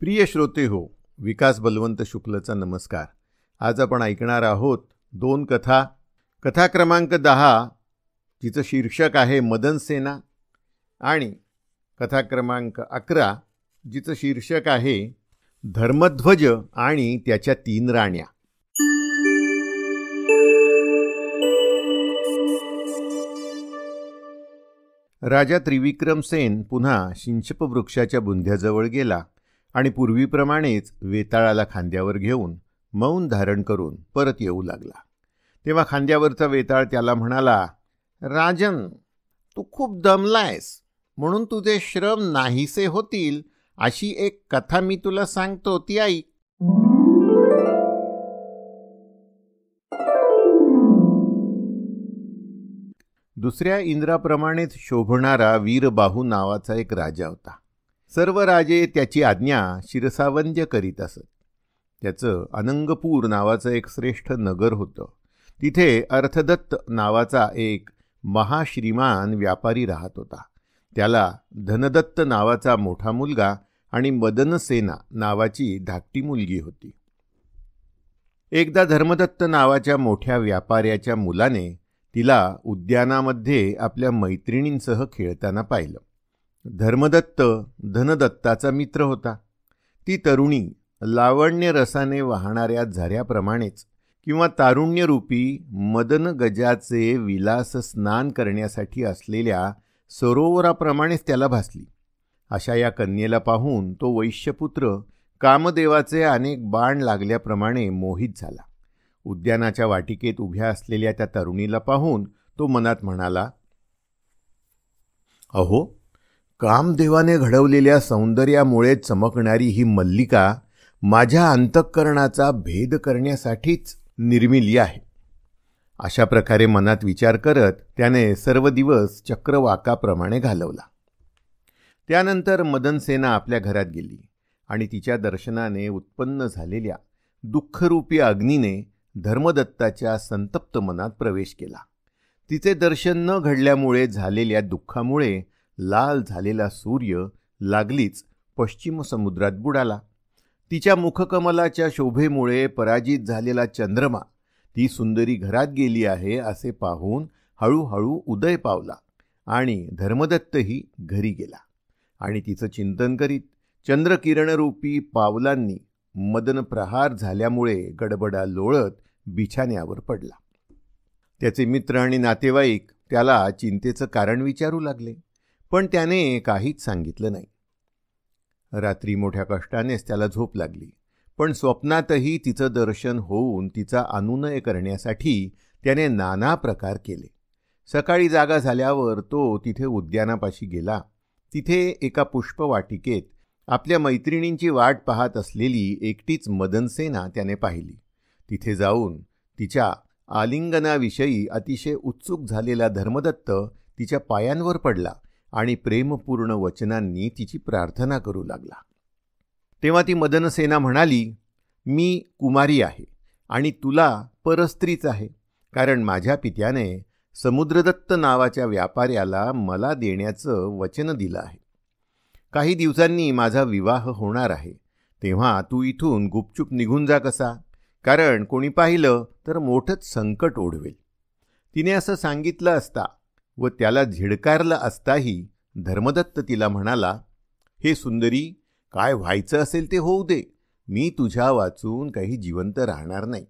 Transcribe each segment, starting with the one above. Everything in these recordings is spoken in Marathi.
प्रिय श्रोते हो, विकास बलवंत शुक्लचा नमस्कार. आज आपण ऐकणार आहोत दोन कथा. कथा क्रमांक 10 जिचं शीर्षक आहे मदन सेना, आणि कथा क्रमांक 11 जिचं शीर्षक आहे धर्मध्वज आणि त्याच्या 3 राण्या. राजा त्रिविक्रमसेन पुन्हा शिंशप वृक्षाच्या बुंध्याजवळ गेला आणि पूर्वीप्रमाणेच वेताळाला खांद्यावर घेऊन मौन धारण करून परत येऊ लागला. तेव्हा खांद्यावरचा वेताळ त्याला म्हणाला, राजन, तू खूप दमलायस, म्हणून तुझे श्रम नाहीसे होतील अशी एक कथा मी तुला सांगतो, ती ऐक. दुसऱ्या इंद्राप्रमाणेच शोभणारा वीरबाहू नावाचा एक राजा होता. सर्व राजे त्याची आज्ञा शिरसावंद्य करीत असत. त्याचं अनंगपूर नावाचं एक श्रेष्ठ नगर होतं. तिथे अर्थदत्त नावाचा एक महाश्रीमान व्यापारी राहत होता. त्याला धनदत्त नावाचा मोठा मुलगा आणि मदनसेना नावाची धाकटी मुलगी होती. एकदा धर्मदत्त नावाच्या मोठ्या व्यापाऱ्याच्या मुलाने तिला उद्यानामध्ये आपल्या मैत्रिणींसह खेळताना पाहिलं. धर्मदत्त धनदत्ताचा मित्र होता. ती तरुणी लावण्य रसाने वाहणाऱ्या झऱ्याप्रमाणेच किंवा तारुण्यरूपी मदन गजाचे विलास स्नान करण्यासाठी असलेल्या सरोवराप्रमाणेच त्याला भासली. अशा या कन्येला पाहून तो वैश्यपुत्र कामदेवाचे अनेक बाण लागल्याप्रमाणे मोहित झाला. उद्यानाच्या वाटिकेत उभ्या असलेल्या त्या तरुणीला पाहून तो मनात म्हणाला, अहो, कामदेवाने घडवलेल्या सौंदर्यामुळे चमकणारी ही मल्लिका माझ्या अंतःकरणाचा भेद करण्यासाठीच निर्मिली आहे. अशा प्रकारे मनात विचार करत त्याने सर्व दिवस चक्रवाकाप्रमाणे घालवला. त्यानंतर मदनसेना आपल्या घरात गेली आणि तिच्या दर्शनाने उत्पन्न झालेल्या दुःखरूपी अग्नीने धर्मदत्ताच्या संतप्त मनात प्रवेश केला. तिचे दर्शन न घडल्यामुळे झालेल्या दुःखामुळे लाल झालेला सूर्य लागलीच पश्चिम समुद्रात बुडाला. तिच्या मुखकमलाच्या शोभेमुळे पराजित झालेला चंद्रमा ती सुंदरी घरात गेली आहे असे पाहून हळूहळू उदय पावला आणि धर्मदत्तही घरी गेला. आणि तिचं चिंतन करीत चंद्रकिरणरूपी पावलांनी मदन प्रहार झाल्यामुळे गडबडा लोळत बिछाण्यावर पडला. त्याचे मित्र आणि नातेवाईक त्याला चिंतेचं कारण विचारू लागले, पण त्याने काहीच सांगितलं नाही. रात्री मोठ्या कष्टानेच त्याला झोप लागली, पण स्वप्नातही तिचं दर्शन होऊन तिचा अनुनय करण्यासाठी त्याने नाना प्रकार केले. सकाळी जागा झाल्यावर तो तिथे उद्यानापाशी गेला. तिथे एका पुष्पवाटिकेत आपल्या मैत्रिणींची वाट पाहत असलेली एकटीच मदनसेना त्याने पाहिली. तिथे जाऊन तिच्या आलिंगनाविषयी अतिशय उत्सुक झालेला धर्मदत्त तिच्या पायांवर पडला आणि प्रेमपूर्ण वचनांनी तिची प्रार्थना करू लागला. तेव्हा ती मदनसेना म्हणाली, मी कुमारी आहे आणि तुला परस्त्रीच आहे, कारण माझ्या पित्याने समुद्रदत्त नावाच्या व्यापाऱ्याला मला देण्याचं वचन दिलं आहे. काही दिवसांनी माझा विवाह होणार आहे, तेव्हा तू इथून गुपचूप निघून जा कसा, कारण कोणी पाहिलं तर मोठंच संकट ओढवेल. तिने असं सांगितलं असता व त्याला झिडकारलं असताही धर्मदत्त तिला म्हणाला, हे सुंदरी, काय व्हायचं असेल ते होऊ दे, मी तुझ्या वाचून काही जिवंत राहणार नाही.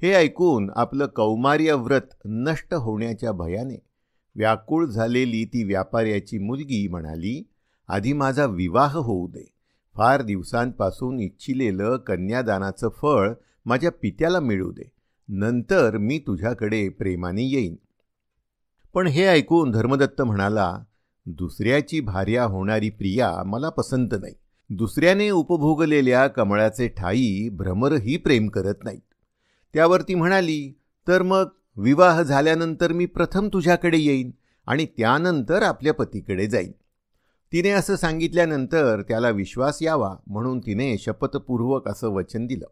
हे ऐकून आपलं कौमार्य व्रत नष्ट होण्याच्या भयाने व्याकुळ झालेली ती व्यापाऱ्याची मुलगी म्हणाली, आधी माझा विवाह होऊ दे. फार दिवसांपासून इच्छिलेलं कन्यादानाचं फळ माझ्या पित्याला मिळू दे. नंतर मी तुझ्याकडे प्रेमाने येईन. पण हे ऐकून धर्मदत्त म्हणाला, दुसऱ्याची भार्या होणारी प्रिया मला पसंत नाही. दुसऱ्याने उपभोगलेल्या कमळाचे ठाई भ्रमरही प्रेम करत नाहीत. त्यावर ती म्हणाली, तर मग विवाह झाल्यानंतर मी प्रथम तुझ्याकडे येईन आणि त्यानंतर आपल्या पतीकडे जाईन. तिने असं सांगितल्यानंतर त्याला विश्वास यावा म्हणून तिने शपथपूर्वक असं वचन दिलं.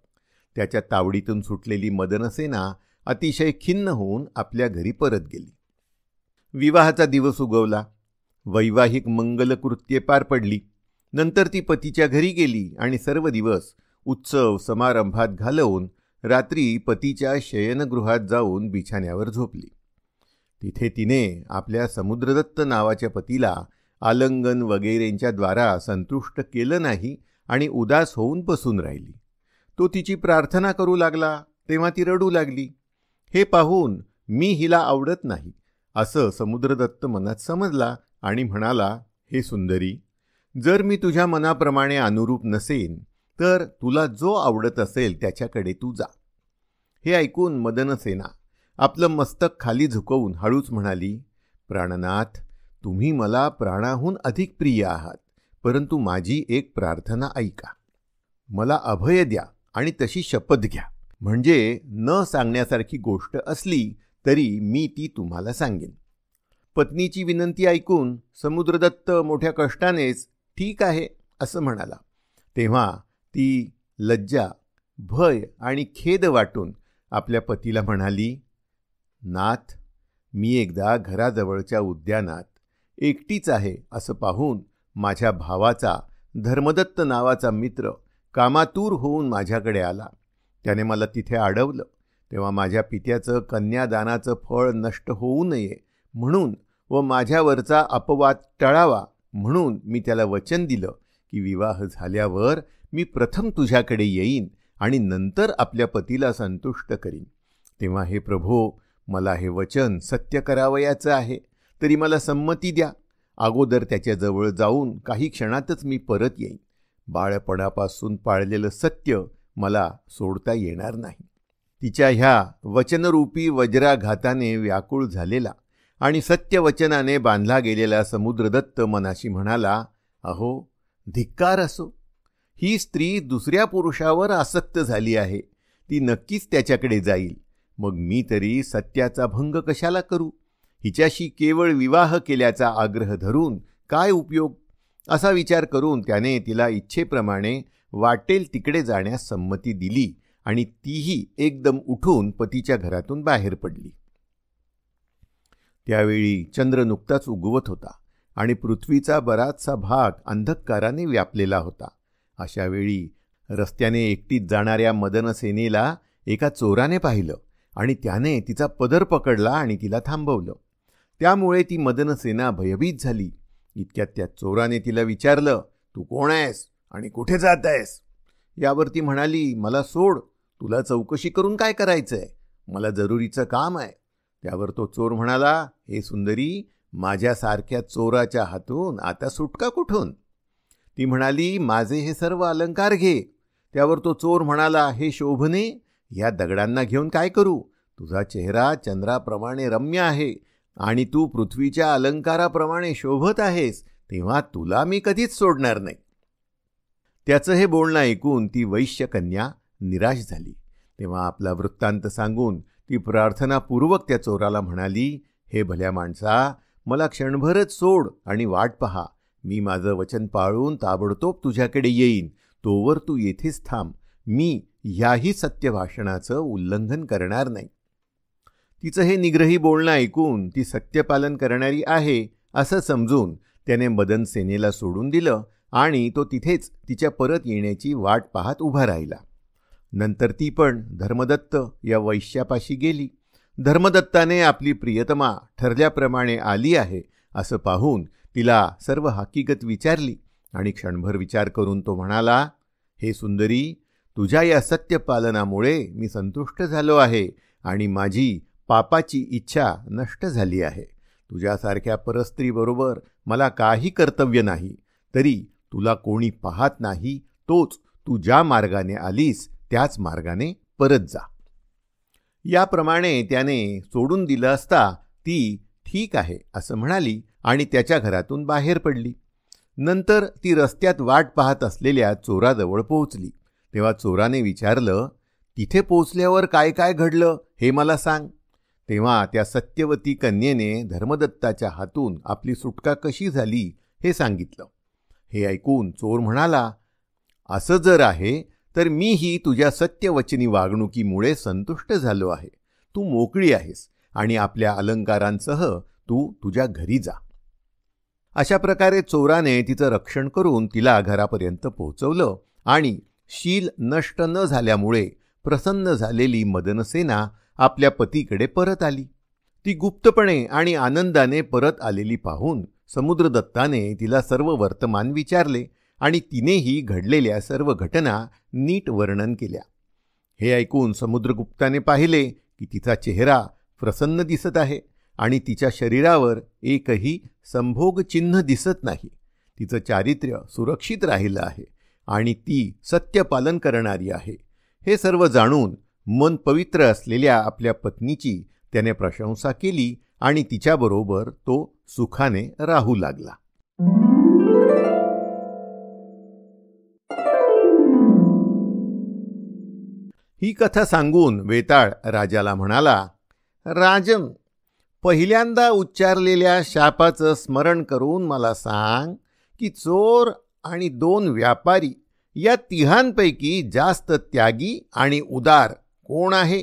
त्याच्या तावडीतून सुटलेली मदनसेना अतिशय खिन्न होऊन आपल्या घरी परत गेली. विवाहाचा दिवस उगवला. वैवाहिक मंगलकृत्ये पार पडली. नंतर ती पतीच्या घरी गेली आणि सर्व दिवस उत्सव समारंभात घालवून रात्री पतीच्या शयनगृहात जाऊन बिछाण्यावर झोपली. तिथे तिने आपल्या समुद्रदत्त नावाच्या पतीला आलिंगन वगैरेंच्या द्वारा संतुष्ट केलं नाही आणि उदास होऊन बसून राहिली. तो तिची प्रार्थना करू लागला तेव्हा ती रडू लागली. हे पाहून मी हिला आवडत नाही असं समुद्रदत्त मनात समजला आणि म्हणाला, हे सुंदरी, जर मी तुझ्या मनाप्रमाणे अनुरूप नसेन तर तुला जो आवडत असेल त्याच्याकडे तू जा. हे ऐकून मदनसेना आपलं मस्तक खाली झुकवून हळूच म्हणाली, प्राणनाथ, तुम्ही मला प्राणाहून अधिक प्रिय आहात, परंतु माझी एक प्रार्थना ऐका. मला अभय द्या आणि तशी शपथ घ्या, म्हणजे न सांगण्यासारखी गोष्ट असली तरी मी ती तुम्हाला सांगेन. पत्नीची विनंती ऐकून समुद्रदत्त मोठ्या कष्टानेच ठीक आहे असं म्हणाला. तेव्हा ती लज्जा, भय आणि खेद वाटून आपल्या पतीला म्हणाली, नाथ, मी एकदा घराजवळच्या उद्यानात एकटीच आहे असं पाहून माझ्या भावाचा धर्मदत्त नावाचा मित्र कामातूर होऊन माझ्याकडे आला. त्याने मला तिथे अडवलं. तेव्हा माझ्या पित्याचं कन्यादानाचं फळ नष्ट होऊ नये म्हणून व माझ्यावरचा अपवाद टळावा म्हणून मी त्याला वचन दिलं की विवाह झाल्यावर मी प्रथम तुझ्याकडे येईन आणि नंतर आपल्या पतीला संतुष्ट करीन. तेव्हा हे प्रभो, मला हे वचन सत्य करावयाचं आहे, तरी मला संमती द्या. अगोदर त्याच्याजवळ जाऊन काही क्षणातच मी परत येईन. बाळपणापासून पाळलेलं सत्य मला सोडता येणार नाही. तिच्या ह्या वचनरूपी वज्राघाताने व्याकुळ झालेला आणि सत्यवचनाने बांधला गेलेला समुद्रदत्त मनाशी म्हणाला, अहो, धिक्कार असो. ही स्त्री दुसऱ्या पुरुषावर आसक्त झाली आहे. ती नक्कीच त्याच्याकडे जाईल. मग मी तरी सत्याचा भंग कशाला करू? हिच्याशी केवळ विवाह केल्याचा आग्रह धरून काय उपयोग? असा विचार करून त्याने तिला इच्छेप्रमाणे वाटेल तिकडे जाण्यास संमती दिली आणि तीही एकदम उठून पतीच्या घरातून बाहेर पडली. त्यावेळी चंद्र नुकताच उगवत होता आणि पृथ्वीचा बराचसा भाग अंधकाराने व्यापलेला होता. अशा वेळी रस्त्याने एकटीच जाणाऱ्या मदनसेनेला एका चोराने पाहिलं आणि त्याने तिचा पदर पकडला आणि तिला थांबवलं. त्यामुळे ती मदनसेना भयभीत झाली. इतक्यात त्या चोराने तिला विचारलं, तू कोण आहेस आणि कुठे जात आहेस? यावर ती म्हणाली, मला सोड, तुला चौकशी करून काय करायचंय? मला जरुरीचं काम आहे. त्यावर तो चोर म्हणाला, हे सुंदरी, माझ्यासारख्या चोराच्या हातून आता सुटका कुठून? ती म्हणाली, माझे हे सर्व अलंकार घे. त्यावर तो चोर म्हणाला, हे शोभने, या दगडांना घेऊन काय करू? तुझा चेहरा चंद्राप्रमाणे रम्य आहे आणि तू पृथ्वीच्या अलंकाराप्रमाणे शोभत आहेस, तेव्हा तुला मी कधीच सोडणार नाही. त्याचं हे बोलणं ऐकून ती वैश्यकन्या निराश झाली. तेव्हा आपला वृत्तांत सांगून ती प्रार्थनापूर्वक त्या चोराला म्हणाली, हे भल्या माणसा, मला क्षणभरच सोड आणि वाट पहा. मी माझं वचन पाळून ताबडतोब तुझ्याकडे येईन. तोवर तू येथेच थांब. मी ह्याही सत्यभाषणाचं उल्लंघन करणार नाही. तिचं हे निग्रही बोलणं ऐकून ती सत्यपालन करणारी आहे असं समजून त्याने मदनसेनेला सोडून दिलं आणि तो तिथेच तिच्या परत येण्याची वाट पाहत उभा राहिला. नंतर ती पण धर्मदत्त या वैश्यापाशी गेली. धर्मदत्ताने आपली प्रियतमा ठरल्याप्रमाणे आली आहे असं पाहून तिला सर्व हकीकत विचारली आणि क्षणभर विचार करून तो म्हणाला, हे सुंदरी, तुझ्या या सत्यपालनामुळे मी संतुष्ट झालो आहे आणि माझी पापाची इच्छा नष्ट झाली आहे. तुझ्यासारख्या परस्त्रीबरोबर मला काही कर्तव्य नाही. तरी तुला कोणी पाहत नाही, तोच तू ज्या मार्गाने आलीस त्याच मार्गाने परत जा. याप्रमाणे त्याने सोडून दिलं असता ती ठीक आहे असं म्हणाली आणि त्याच्या घरातून बाहेर पडली. नंतर ती रस्त्यात वाट पाहत असलेल्या चोराजवळ पोहोचली. तेव्हा चोराने विचारलं, तिथे पोहोचल्यावर काय काय घडलं हे मला सांग. तेव्हा त्या सत्यवती कन्येने धर्मदत्ताच्या हातून आपली सुटका कशी झाली हे सांगितलं. हे ऐकून चोर म्हणाला, असं जर आहे तर मीही तुझ्या सत्यवचनी वागणुकीमुळे संतुष्ट झालो आहे. तू मोकळी आहेस आणि आपल्या अलंकारांसह तू तुझ्या घरी जा. अशा प्रकारे चोराने तिचं रक्षण करून तिला घरापर्यंत पोहोचवलं आणि शील नष्ट न झाल्यामुळे प्रसन्न झालेली मदनसेना आपल्या पतीकडे परत आली. ती गुप्तपणे आणि आनंदाने परत आलेली पाहून समुद्रदत्ताने तिला सर्व वर्तमान विचारले आणि तिनेही घडलेल्या सर्व घटना नीट वर्णन केल्या. हे ऐकून समुद्रगुप्ताने पाहिले की तिचा चेहरा प्रसन्न दिसत आहे आणि तिच्या शरीरावर एकही संभोग चिन्ह दिसत नाही. तिचं चारित्र्य सुरक्षित राहिलं आहे आणि ती सत्यपालन करणारी आहे. हे सर्व जाणून मन पवित्र असलेल्या आपल्या पत्नीची त्याने प्रशंसा केली आणि तिच्याबरोबर तो सुखाने राहू लागला. ही कथा सांगून वेताळ राजाला म्हणाला, राजन, पहिल्यांदा उच्चारलेल्या शापाचं स्मरण करून मला सांग की चोर आणि 2 व्यापारी या तिघांपैकी जास्त त्यागी आणि उदार कोण आहे?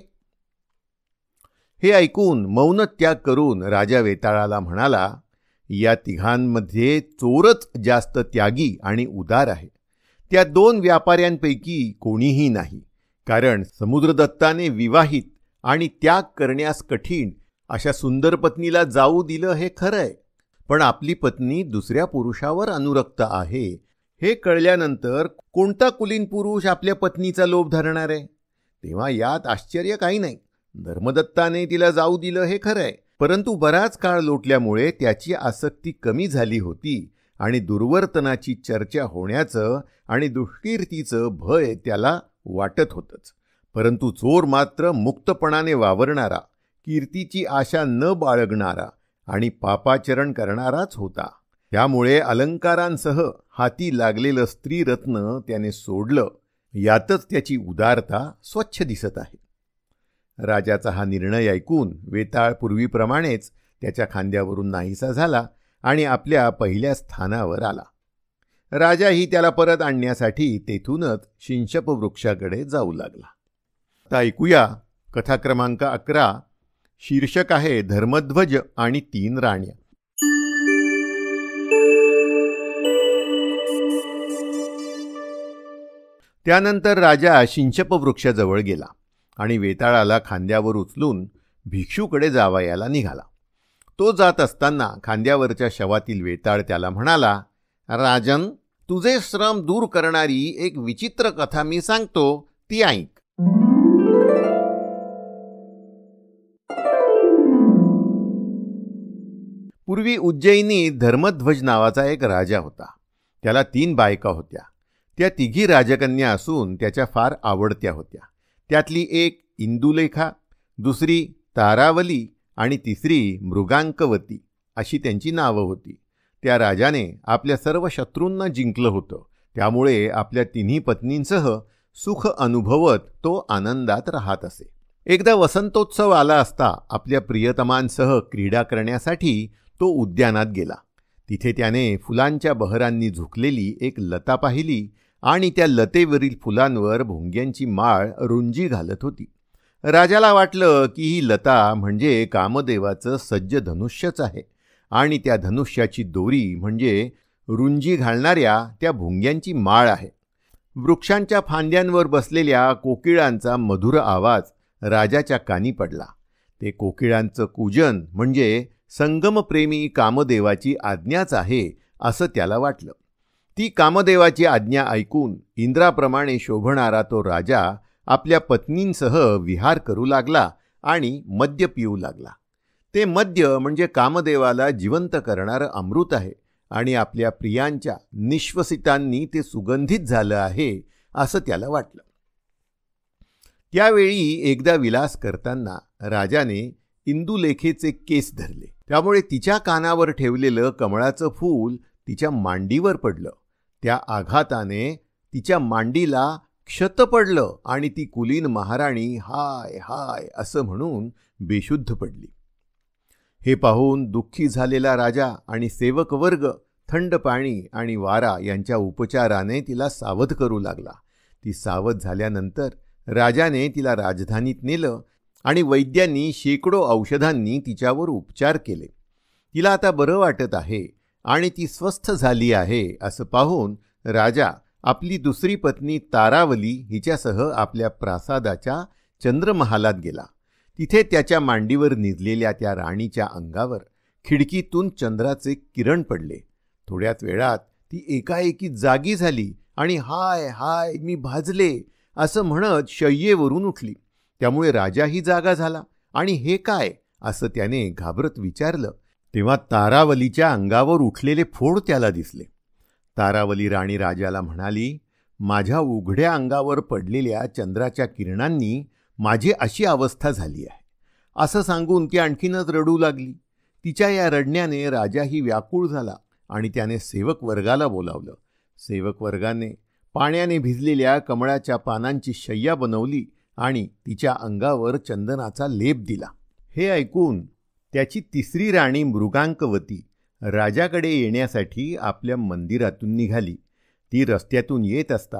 हे ऐकून मौन त्याग करून राजा वेताळाला म्हणाला, या तिघांमध्ये चोरच जास्त त्यागी आणि उदार आहे. त्या 2 व्यापाऱ्यांपैकी कोणीही नाही. कारण समुद्रदत्ताने विवाहित आणि त्याग करण्यास कठीण अशा सुंदर पत्नीला जाऊ दिलं हे खरंय, पण आपली पत्नी दुसऱ्या पुरुषावर अनुरक्त आहे हे कळल्यानंतर कोणता कुलीन पुरुष आपल्या पत्नीचा लोभ धरणार आहे? तेव्हा यात आश्चर्य काही नाही. धर्मदत्ताने तिला जाऊ दिलं हे खरंय, परंतु बराच काळ लोटल्यामुळे त्याची आसक्ती कमी झाली होती आणि दुर्वर्तनाची चर्चा होण्याचं आणि दुष्कीर्तीचं भय त्याला वाटत होतंच. परंतु चोर मात्र मुक्तपणाने वावरणारा, कीर्तीची आशा न बाळगणारा आणि पापाचरण करणाराच होता. त्यामुळे अलंकारांसह हाती लागलेलं स्त्रीरत्न त्याने सोडलं. यातच त्याची उदारता स्वच्छ दिसत आहे. राजाचा हा निर्णय ऐकून वेताळ पूर्वीप्रमाणेच त्याच्या खांद्यावरून नाहीसा झाला आणि आपल्या पहिल्या स्थानावर आला. राजाही त्याला परत आणण्यासाठी तेथूनच शिंशप वृक्षाकडे जाऊ लागला. आता ऐकूया कथा क्रमांक 11. शीर्षक आहे धर्मध्वज आणि 3 राण्या. त्यानंतर राजा शिंशप वृक्षाजवळ गेला आणि वेताळाला खांद्यावर उचलून भिक्षूकडे जावयाला निघाला. तो जात असताना खांद्यावरच्या शवातील वेताळ त्याला म्हणाला, राजन, तुझे श्रम दूर करणारी एक विचित्र कथा मी सांगतो, ती ऐक. पूर्वी उज्जैनीत धर्मध्वज नावाचा एक राजा होता. त्याला 3 बायका होत्या. त्या तिघी राजकन्या असून त्याच्या फार आवडत्या होत्या. त्यातली एक इंदुलेखा, दुसरी तारावली आणि तिसरी मृगांकवती अशी त्यांची नावं होती. त्या राजाने आपल्या सर्व शत्रूंना जिंकलं होतं. त्यामुळे आपल्या 3 पत्नींसह सुख अनुभवत तो आनंदात राहत असे. एकदा वसंतोत्सव आला असता आपल्या प्रियतमांसह क्रीडा करण्यासाठी तो उद्यानात गेला. तिथे त्याने फुलांच्या बहरांनी झुकलेली एक लता पाहिली आणि त्या लतेवरील फुलांवर भोंग्यांची माळ रुंजी घालत होती. राजाला वाटलं की ही लता म्हणजे कामदेवाचं सज्ज धनुष्यच आहे आणि त्या धनुष्याची दोरी म्हणजे रुंजी घालणाऱ्या त्या भोंग्यांची माळ आहे. वृक्षांच्या फांद्यांवर बसलेल्या कोकिळांचा मधुर आवाज राजाच्या कानी पडला. ते कोकिळांचं कूजन म्हणजे संगमप्रेमी कामदेवाची आज्ञाच आहे असं त्याला वाटलं. ती कामदेवाची आज्ञा ऐकून इंद्राप्रमाणे शोभणारा तो राजा आपल्या पत्नींसह विहार करू लागला आणि मद्य पिऊ लागला. ते मद्य म्हणजे कामदेवाला जिवंत करणारं अमृत आहे आणि आपल्या प्रियांच्या निश्वसितांनी ते सुगंधित झालं आहे असं त्याला वाटलं. त्यावेळी एकदा विलास करताना राजाने इंदुलेखेचे केस धरले. त्यामुळे तिच्या कानावर ठेवलेलं कमळाचं फूल तिच्या मांडीवर पडलं. त्या आघाताने तिच्या मांडीला क्षत पडलं आणि ती कुलीन महाराणी हाय हाय असं म्हणून बेशुद्ध पडली. हे पाहून दुःखी झालेला राजा आणि सेवक वर्ग थंड पाणी आणि वारा यांच्या उपचाराने तिला सावध करू लागला. ती सावध झाल्यानंतर राजाने तिला राजधानीत नेलं आणि वैद्यांनी शेकडो औषधांनी तिच्यावर उपचार केले. तिला आता बरं वाटत आहे आणि ती स्वस्थ झाली आहे असं पाहून राजा आपली दुसरी पत्नी तारावली हिच्यासह आपल्या प्रासादाच्या चंद्रमहालात गेला. तिथे त्याच्या मांडीवर निजलेल्या त्या राणीच्या अंगावर खिडकीतून चंद्राचे किरण पडले. थोड्याच वेळात ती एकाएकी जागी झाली आणि हाय हाय मी भाजले असं म्हणत शय्येवरून उठली. त्यामुळे राजाही जागा झाला आणि हे काय असं त्याने घाबरत विचारलं. तेव्हा तारावलीच्या अंगावर उठलेले फोड त्याला दिसले. तारावली राणी राजाला म्हणाली, माझ्या उघड्या अंगावर पडलेल्या चंद्राच्या किरणांनी माझी अशी अवस्था झाली आहे. असं सांगून ती आणखीनच रडू लागली. तिच्या या रडण्याने राजाही व्याकुळ झाला आणि त्याने सेवक वर्गाला बोलावलं. सेवक वर्गाने पाण्याने भिजलेल्या कमळाच्या पानांची शय्या बनवली आणि तिच्या अंगावर चंदनाचा लेप दिला. हे ऐकून त्याची तिसरी राणी मृगांकवती राजाकडे येण्यासाठी आपल्या मंदिरातून निघाली. ती रस्त्यातून येत असता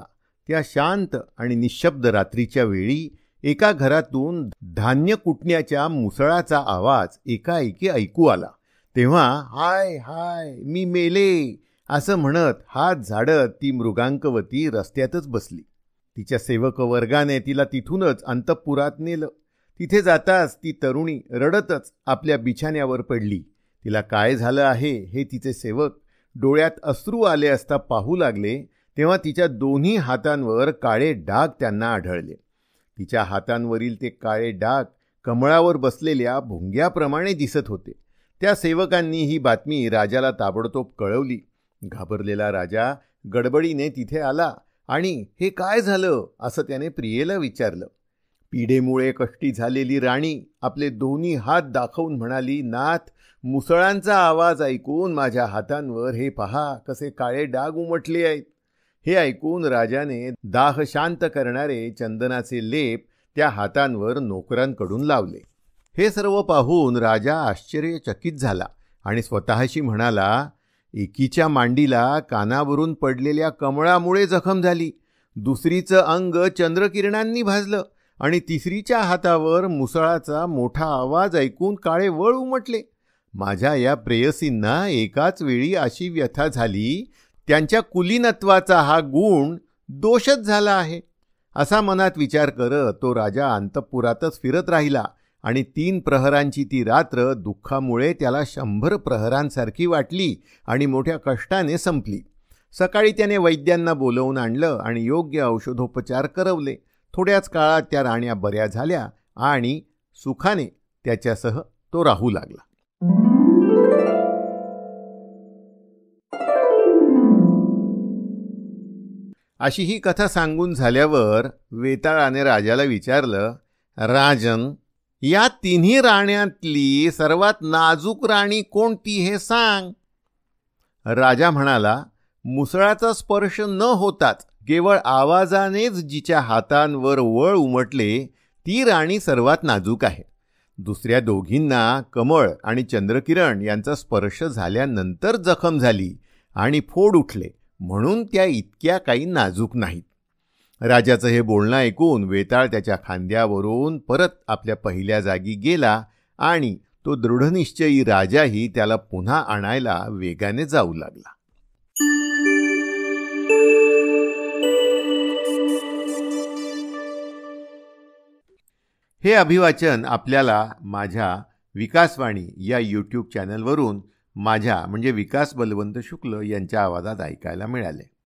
त्या शांत आणि निशब्द रात्रीच्या वेळी एका घरातून धान्य कुटण्याच्या मुसळाचा आवाज एकाएकी ऐकू आला. तेव्हा हाय हाय मी मेले असं म्हणत हात झाडत ती मृगांकवती रस्त्यातच बसली. तिच्या सेवक वर्गाने तिला तिथूनच अंतःपुरात नेलं. तिथे जाताच ती तरुणी रडतच आपल्या बिछाण्यावर पडली. तिला काय झालं आहे हे तिचे सेवक डोळ्यात अश्रू आले असता पाहू लागले. तेव्हा तिच्या दोन्ही हातांवर काळे डाग त्यांना आढळले. तिच्या हातांवरील ते काळे डाग कमळावर बसलेल्या भुंग्याप्रमाणे दिसत होते. त्या सेवकांनी ही बातमी राजाला ताबडतोब कळवली. घाबरलेला राजा गडबडीने तिथे आला आणि हे काय झालं असं त्याने प्रियेला विचारलं. पीडेमुळे कष्टी झालेली राणी आपले दोन्ही हात दाखवून म्हणाली, नाथ, मुसळांचा आवाज ऐकून माझ्या हातांवर हे पहा कसे काळे डाग उमटले आहेत. हे ऐकून राजाने दाह शांत करणारे चंदनाचे लेप त्या हातांवर नोकरांकडून लावले. हे सर्व पाहून राजा आश्चर्यचकित झाला आणि स्वतःशी म्हणाला, एकीच्या मांडीला कानावरून पडलेल्या कमळामुळे जखम झाली, दुसरीचं अंग चंद्रकिरणांनी भाजलं आणि तिसरीच्या हातावर मुसळाचा मोठा आवाज ऐकून काळे वळ उमटले. माझ्या या प्रेयसींना एकाच वेळी अशी व्यथा झाली, त्यांच्या कुलीनत्वाचा हा गुण दोषच झाला आहे असा मनात विचार करत तो राजा अंतःपुरातच फिरत राहिला आणि 3 प्रहरांची ती रात्र दुःखामुळे त्याला 100 प्रहरांसारखी वाटली आणि मोठ्या कष्टाने संपली. सकाळी त्याने वैद्यांना बोलवून आणलं आणि योग्य औषधोपचार करवले. थोड्याच काळात त्या राण्या बऱ्या झाल्या आणि सुखाने त्याच्यासह तो राहू लागला. अशी ही कथा सांगून झाल्यावर वेताळाने राजाला विचारलं, राजन, या 3 राण्यांतली सर्वात नाजूक राणी कोणती हे सांग. राजा म्हणाला, मुसळाचा स्पर्श न होताच केवळ आवाजानेच जिच्या हातांवर वळ उमटले ती राणी सर्वात नाजूक आहे. दुसऱ्या दोघींना कमळ आणि चंद्रकिरण यांचा स्पर्श झाल्यानंतर जखम झाली आणि फोड उठले, म्हणून त्या इतक्या काही नाजूक नाहीत. राजाचं हे बोलणं ऐकून वेताळ त्याच्या खांद्यावरून परत आपल्या पहिल्या जागी गेला आणि तो दृढनिश्चयी राजाही त्याला पुन्हा आणायला वेगाने जाऊ लागला. हे अभिवाचन आपल्याला माझ्या विकासवाणी या यूट्यूब चॅनलवरून माझ्या म्हणजे विकास बलवंत शुक्ल यांच्या आवाजात ऐकायला मिळाले.